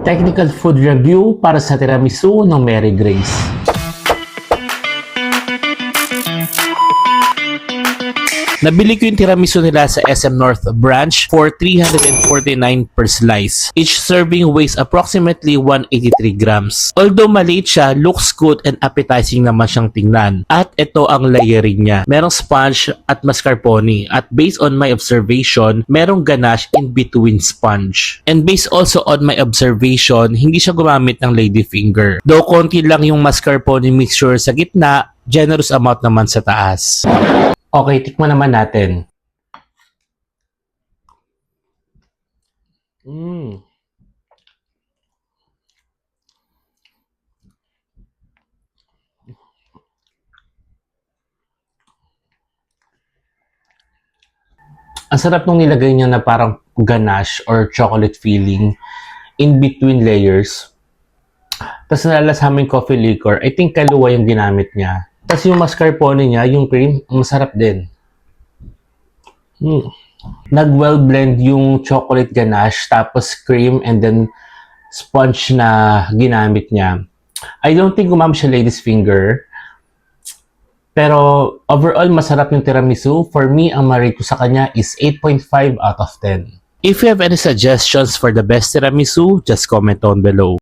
Technical food review para sa tiramisu ng Mary Grace. Nabili ko yung tiramisu nila sa SM North Branch for 349 per slice. Each serving weighs approximately 183 grams. Although maliit siya, looks good and appetizing naman siyang tingnan. At ito ang layering niya. Merong sponge at mascarpone. At based on my observation, merong ganache in between sponge. And based also on my observation, hindi siya gumamit ng lady finger. Though konti lang yung mascarpone mixture sa gitna, generous amount naman sa taas. Okay, tikman naman natin. Ang sarap nung nilagay niya na parang ganache or chocolate filling in between layers. Tapos nalalasama yung coffee liquor. I think kaluwa yung ginamit niya. Tapos yung mascarpone niya, yung cream, masarap din. Nag-well blend yung chocolate ganache, tapos cream, and then sponge na ginamit niya. I don't think gumamit siya lady's finger. Pero overall, masarap yung tiramisu. For me, ang marate ko sa kanya is 8.5 out of 10. If you have any suggestions for the best tiramisu, just comment down below.